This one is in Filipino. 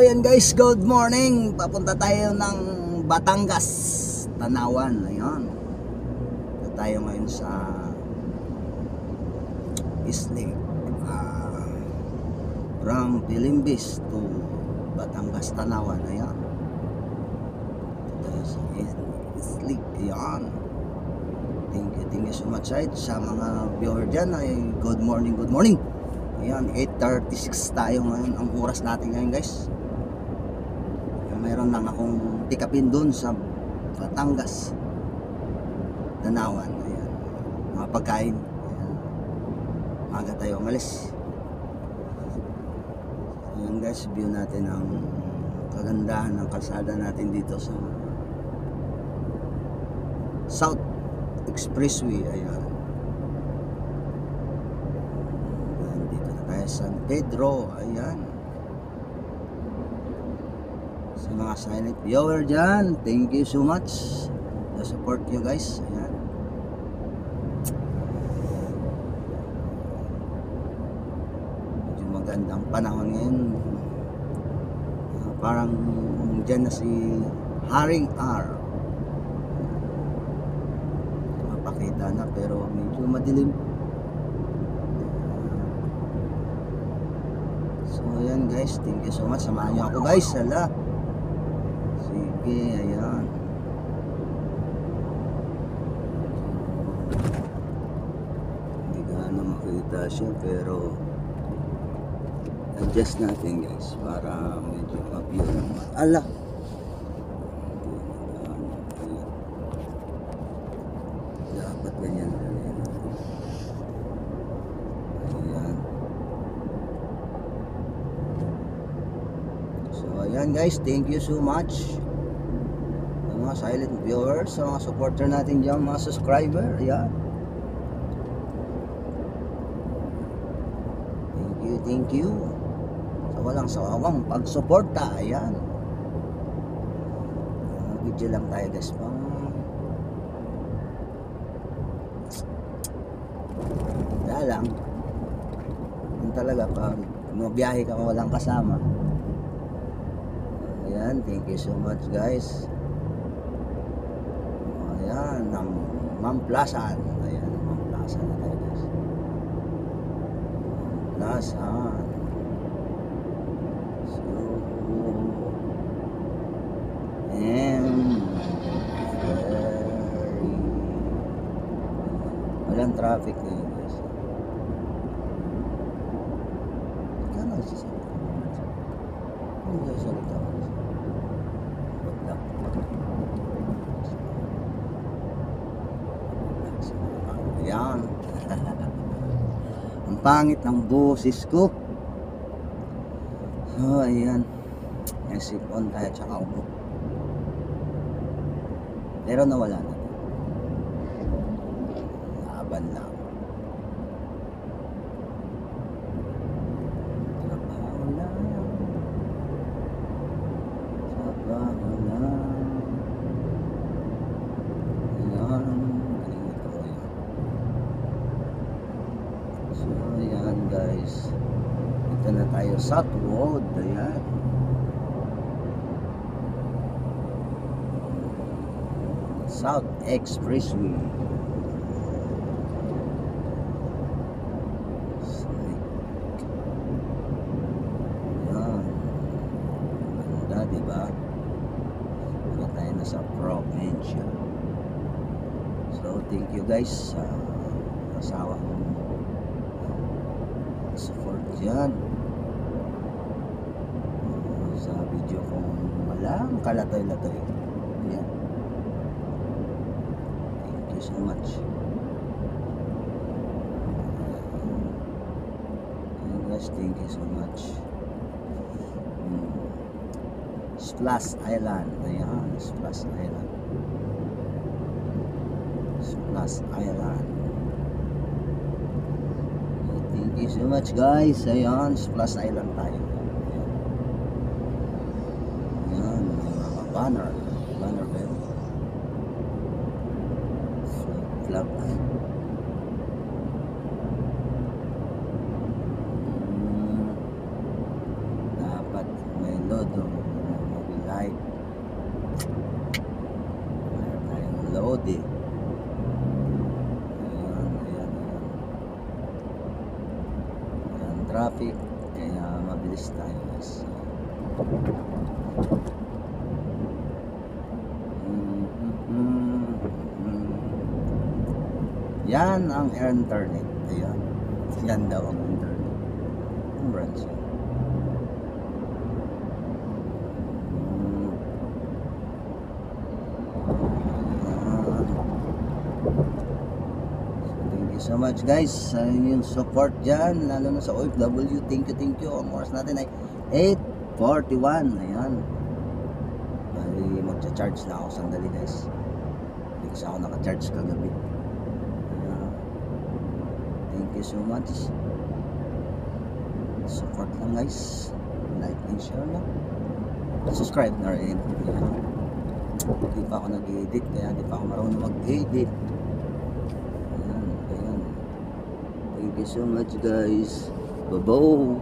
Ayan guys, good morning. Papunta tayo ng Batangas, Tanawan. Ayan. Punta tayo ngayon sa Isli. From Pilimbis to Batangas, Tanawan. Ayan. Punta tayo sa Isli. Ayan. Thank you so much sa mga viewer dyan. Ay, good morning, good morning. Ayan, 8:36 tayo ngayon. Ang oras natin ngayon guys. Mayroon lang akong pick-upin dun sa Batangas, Tanawan. Ayan. Mga pagkain. Ayan. Maga tayo umalis. Ayan guys, view natin ang kagandahan ng kalsada natin dito sa South Expressway. Ayan. Ayan, dito na tayo San Pedro. Ayan. Sa mga silent viewer dyan, thank you so much sa support nyo guys. Ayan. Medyo magandang panahon ngayon. Parang dyan na si Haring R. Mapakita na pero medyo madilim. So ayan guys, thank you so much. Samahan nyo ako guys. Hala. Sige, ayan. Hindi gaano makita siya pero adjust natin guys para medyo ma-view naman. Ala! Dapat ganyan. Ayan. So ayan guys, thank you so much sa mga silent viewers, sa mga supporter natin dyan, mga subscriber. Ayan. Thank you sa walang sawawang pagsuporta. Ayan. Video lang tayo guys pang wala lang. Yun talaga pag biyahe ka walang kasama. Ayan, thank you so much guys. Ayan, Mamplasan. Ayan, Mamplasan na tayo guys. Mamplasan. So, walang traffic ngayon guys. Kano sasalita? Ano sasalita? Ayan. Ang pangit ng boses ko. So ayan, sip-on tayo tsaka upo. Pero nawala na. Laban lang. Trabaho lang. Trabaho lang. Ayan. Galing ito. Ayan. So ayan guys, ito na tayo sa road. Ayan. South Expressway. Ayan. Ganda diba? Wala tayo na sa probinsya. So thank you guys sa asawa kong support dyan sa video kong walang kalatoy-latoy. Ayan. Thank you so much. Ayan guys, thank you so much. Splash Island. Ayan, Splash Island. Splash Island. Thank you so much guys. Ayan, Splash Island tayo. Ayan, mga banner. Banner ba yun? Flag. Dapat may load o mag-like. Meron tayong load eh. Ayan, traffic. Kaya mabilis tayo guys. Yan ang internet. Ayan. Yan daw ang internet. Ang branch yan. Thank you so much guys sa inyong support dyan, lalo na sa OFW. Thank you. Ang oras natin ay 8:41. Ayan. Bali magcha-charge na ako sandali guys. Hindi kasi ako naka-charge kagabi. Thank you so much. Support lang guys. Like and share lang. Subscribe na rin. Hindi pa ako nag-edit, kaya hindi pa ako marunong mag-edit. Ayan. Thank you so much guys. Bye-bye.